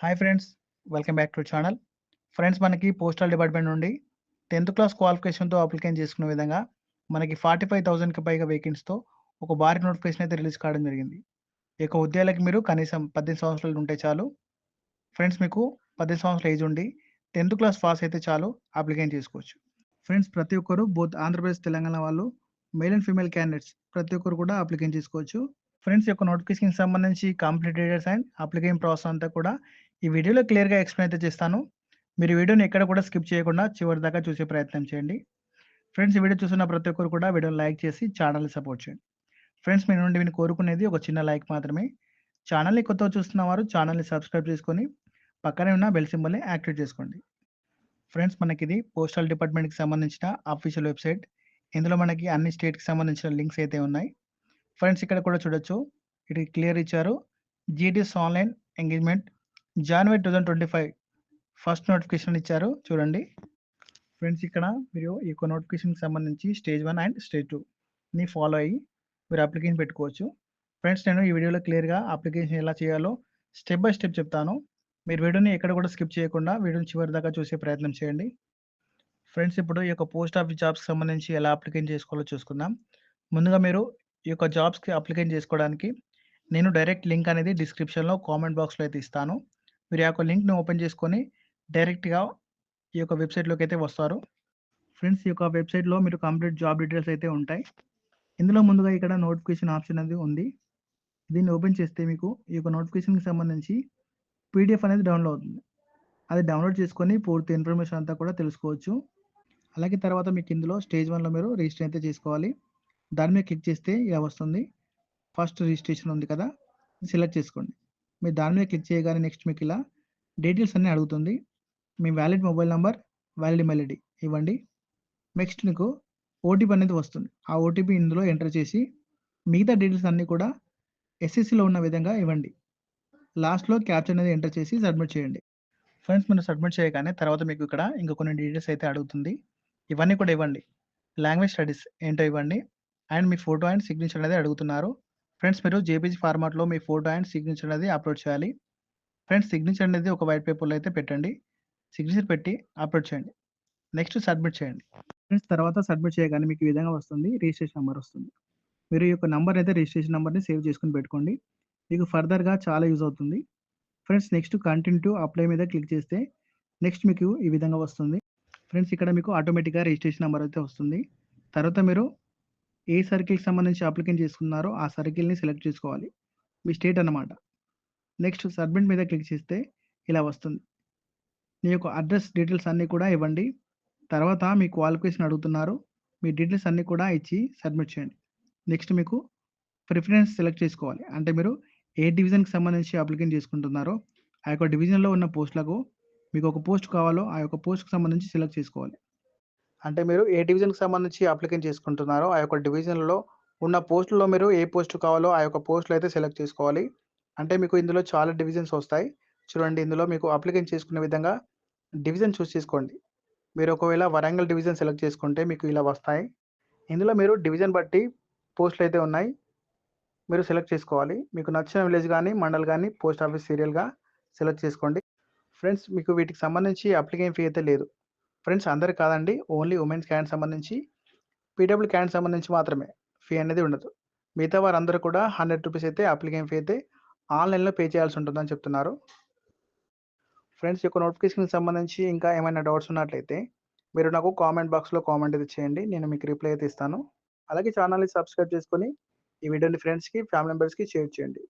Hi friends, welcome back to channel. Friends, మనకి postal department నుండి 10th class క్వాలిఫికేషన్‌తో application చేసుకునే విధంగా మనకి 45,000కి పైగా వేకెన్సీతో ఒక భారీ నోటిఫికేషన్ అయితే రిలీజ్ కావడం జరిగింది. ఈ యొక్క ఉద్యోగాలకి మీరు కనీసం 18 సంవత్సరాలు ఉంటే చాలు. ఫ్రెండ్స్, మీకు 18 సంవత్సరాల ఏజ్ ఉండి 10th క్లాస్ పాస్ అయితే చాలు అప్లికేషన్ చేసుకోవచ్చు. ఫ్రెండ్స్, ప్రతి ఒక్కరు బోత్ ఆంధ్రప్రదేశ్, తెలంగాణ వాళ్ళు మేల్ అండ్ ఫీమేల్ క్యాండిడేట్స్ ప్రతి ఒక్కరు కూడా అప్లికేషన్ చేసుకోవచ్చు. ఫ్రెండ్స్, ఈ యొక్క నోటిఫికేషన్‌కి సంబంధించి complete details and application process అంతా కూడా ఈ వీడియోలో క్లియర్‌గా ఎక్స్‌ప్లెయిన్ అయితే చేస్తాను. మీరు వీడియోని ఎక్కడ కూడా స్కిప్ చేయకుండా చివరి దాకా చూసే ప్రయత్నం చేయండి. ఫ్రెండ్స్, ఈ వీడియో చూస్తున్న ప్రతి ఒక్కరు కూడా వీడియోని లైక్ చేసి ఛానల్‌ని సపోర్ట్ చేయండి. ఫ్రెండ్స్, మీ నుండి నేను కోరుకునేది ఒక చిన్న లైక్ మాత్రమే. ఛానల్‌ని కొత్తగా చూస్తున్న వారు ఛానల్‌ని సబ్స్క్రైబ్ చేసుకొని పక్కనే ఉన్న బెల్ సింబల్‌ని యాక్టివేట్ చేసుకోండి. ఫ్రెండ్స్, మనకిది పోస్టల్ డిపార్ట్మెంట్‌కి సంబంధించిన అఫీషియల్ వెబ్‌సైట్. ఇందులో మనకి అన్ని స్టేట్‌కి సంబంధించిన లింక్స్ అయితే ఉన్నాయి. ఫ్రెండ్స్, ఇక్కడ కూడా చూడొచ్చు. ఇది క్లియర్ ఇచ్చారు. జీటీఎస్ ఆన్‌లైన్ ఎంగేజ్‌మెంట్ జనవరి 2025 ఫస్ట్ నోటిఫికేషన్ ఇచ్చారు చూడండి. ఫ్రెండ్స్, ఇక్కడ మీరు ఈ యొక్క నోటిఫికేషన్‌కి సంబంధించి స్టేజ్ 1 అండ్ స్టేజ్ 2ని ఫాలో అయ్యి మీరు అప్లికేషన్ పెట్టుకోవచ్చు. ఫ్రెండ్స్, నేను ఈ వీడియోలో క్లియర్‌గా అప్లికేషన్ ఎలా చేయాలో స్టెప్ బై స్టెప్ చెప్తాను. మీరు వీడియోని ఎక్కడ కూడా స్కిప్ చేయకుండా వీడియోని చివరి దాకా చూసే ప్రయత్నం చేయండి. ఫ్రెండ్స్, ఇప్పుడు ఈ యొక్క పోస్ట్ ఆఫీస్ జాబ్స్‌కి సంబంధించి ఎలా అప్లికేషన్ చేసుకోవాలో చూసుకుందాం. ముందుగా మీరు ఈ యొక్క జాబ్స్‌కి అప్లికేషన్ చేసుకోవడానికి నేను డైరెక్ట్ లింక్ అనేది డిస్క్రిప్షన్‌లో కామెంట్ బాక్స్‌లో అయితే ఇస్తాను. మీరు ఆ యొక్క లింక్‌ని ఓపెన్ చేసుకొని డైరెక్ట్‌గా ఈ యొక్క వెబ్‌సైట్‌లోకి అయితే వస్తారు. ఫ్రెండ్స్, ఈ యొక్క వెబ్‌సైట్‌లో మీరు కంప్లీట్ జాబ్ డీటెయిల్స్ అయితే ఉంటాయి. ఇందులో ముందుగా ఇక్కడ నోటిఫికేషన్ ఆప్షన్ అనేది ఉంది. దీన్ని ఓపెన్ చేస్తే మీకు ఈ యొక్క నోటిఫికేషన్‌కి సంబంధించి పీడీఎఫ్ అనేది డౌన్‌లోడ్ అవుతుంది. అది డౌన్‌లోడ్ చేసుకొని పూర్తి ఇన్ఫర్మేషన్ అంతా కూడా తెలుసుకోవచ్చు. అలాగే తర్వాత మీకు ఇందులో స్టేజ్ 1లో మీరు రిజిస్టర్ అయితే చేసుకోవాలి. దాని మీద క్లిక్ చేస్తే ఇలా వస్తుంది. ఫస్ట్ రిజిస్ట్రేషన్ ఉంది కదా! సెలెక్ట్ చేసుకోండి. మీరు దాని మీద క్లిక్ చేయగానే నెక్స్ట్ మీకు ఇలా డీటెయిల్స్ అన్నీ అడుగుతుంది. మీ valid mobile number, valid email ID ఇవ్వండి. నెక్స్ట్ మీకు ఓటీపీ అనేది వస్తుంది. ఆ ఓటీపీ ఇందులో ఎంటర్ చేసి మిగతా డీటెయిల్స్ అన్నీ కూడా ఎస్ఎస్‌సిలో ఉన్న విధంగా ఇవ్వండి. లాస్ట్‌లో క్యాప్చా అనేది ఎంటర్ చేసి సబ్మిట్ చేయండి. ఫ్రెండ్స్, మీరు సబ్మిట్ చేయగానే తర్వాత మీకు ఇక్కడ ఇంకా కొన్ని డీటెయిల్స్ అయితే అడుగుతుంది. ఇవన్నీ కూడా ఇవ్వండి. లాంగ్వేజ్ స్టడీస్ ఏంటో ఇవ్వండి. And me photo and signature అనేది అడుగుతున్నారు. ఫ్రెండ్స్, మీరు జేపీజీ ఫార్మాట్‌లో మీ ఫోటో అండ్ సిగ్నేచర్ అనేది అప్‌లోడ్ చేయాలి. ఫ్రెండ్స్, సిగ్నేచర్ అనేది ఒక వైట్ పేపర్‌లో అయితే పెట్టండి. సిగ్నేచర్ పెట్టి అప్‌లోడ్ చేయండి. నెక్స్ట్ సబ్మిట్ చేయండి. ఫ్రెండ్స్, తర్వాత సబ్మిట్ చేయగానే మీకు ఈ విధంగా వస్తుంది. రిజిస్ట్రేషన్ నంబర్ వస్తుంది. మీరు ఈ యొక్క నంబర్ అయితే రిజిస్ట్రేషన్ నంబర్‌ని సేవ్ చేసుకొని పెట్టుకోండి. మీకు ఫర్దర్‌గా చాలా యూజ్ అవుతుంది. Friends, next continue to apply మీద క్లిక్ చేస్తే నెక్స్ట్ మీకు ఈ విధంగా వస్తుంది. ఫ్రెండ్స్, ఇక్కడ మీకు ఆటోమేటిక్‌గా రిజిస్ట్రేషన్ నంబర్ అయితే వస్తుంది. తర్వాత మీరు ఏ సర్కిల్‌కి సంబంధించి అప్లికేషన్ చేసుకున్నారో ఆ సర్కిల్‌ని సెలెక్ట్ చేసుకోవాలి. మీ స్టేట్ అన్నమాట. నెక్స్ట్ సబ్మిట్ మీద క్లిక్ చేస్తే ఇలా వస్తుంది. మీ యొక్క అడ్రెస్ డీటెయిల్స్ అన్నీ కూడా ఇవ్వండి. తర్వాత మీ క్వాలిఫికేషన్ అడుగుతున్నారు. మీ డీటెయిల్స్ అన్నీ కూడా ఇచ్చి సబ్మిట్ చేయండి. నెక్స్ట్ మీకు ప్రిఫరెన్స్ సెలెక్ట్ చేసుకోవాలి. అంటే మీరు ఏ డివిజన్‌కి సంబంధించి అప్లికేషన్ చేసుకుంటున్నారో ఆ యొక్క డివిజన్‌లో ఉన్న పోస్ట్‌లకు మీకు ఒక పోస్ట్ కావాలో ఆ యొక్క పోస్ట్‌కి సంబంధించి సెలెక్ట్ చేసుకోవాలి. అంటే మీరు ఏ డివిజన్‌కి సంబంధించి అప్లికేషన్ చేసుకుంటున్నారో ఆ యొక్క డివిజన్‌లో ఉన్న పోస్ట్‌లో మీరు ఏ పోస్ట్ కావాలో ఆ యొక్క పోస్ట్‌లో అయితే సెలెక్ట్ చేసుకోవాలి. అంటే మీకు ఇందులో చాలా డివిజన్స్ వస్తాయి. చూడండి, ఇందులో మీకు అప్లికేషన్ చేసుకునే విధంగా డివిజన్ చూస్ చేసుకోండి. మీరు ఒకవేళ వరంగల్ డివిజన్ సెలెక్ట్ చేసుకుంటే మీకు ఇలా వస్తాయి. ఇందులో మీరు డివిజన్ బట్టి పోస్టులు అయితే ఉన్నాయి. మీరు సెలెక్ట్ చేసుకోవాలి. మీకు నచ్చిన విలేజ్ గానీ, మండల్ గానీ, పోస్ట్ ఆఫీస్ సీరియల్‌గా సెలెక్ట్ చేసుకోండి. ఫ్రెండ్స్, మీకు వీటికి సంబంధించి అప్లికేషన్ ఫీ అయితే లేదు. ఫ్రెండ్స్, అందరికి కాదండి. ఓన్లీ ఉమెన్స్ క్యాండిడేట్ సంబంధించి, పీడబ్ల్యూ క్యాండిడేట్ సంబంధించి మాత్రమే ఫీ అనేది ఉండదు. మిగతా వారందరూ కూడా రూ. 100 అయితే అప్లికేషన్ ఫీ అయితే ఆన్‌లైన్‌లో పే చేయాల్సి ఉంటుందని చెప్తున్నారు. ఫ్రెండ్స్, ఈ యొక్క నోటిఫికేషన్‌కి సంబంధించి ఇంకా ఏమైనా డౌట్స్ ఉన్నట్లయితే మీరు నాకు కామెంట్ బాక్స్‌లో కామెంట్ అయితే చేయండి. నేను మీకు రిప్లై అయితే ఇస్తాను. అలాగే ఛానల్‌ని సబ్స్క్రైబ్ చేసుకొని ఈ వీడియోని ఫ్రెండ్స్‌కి, ఫ్యామిలీ మెంబర్స్‌కి షేర్ చేయండి.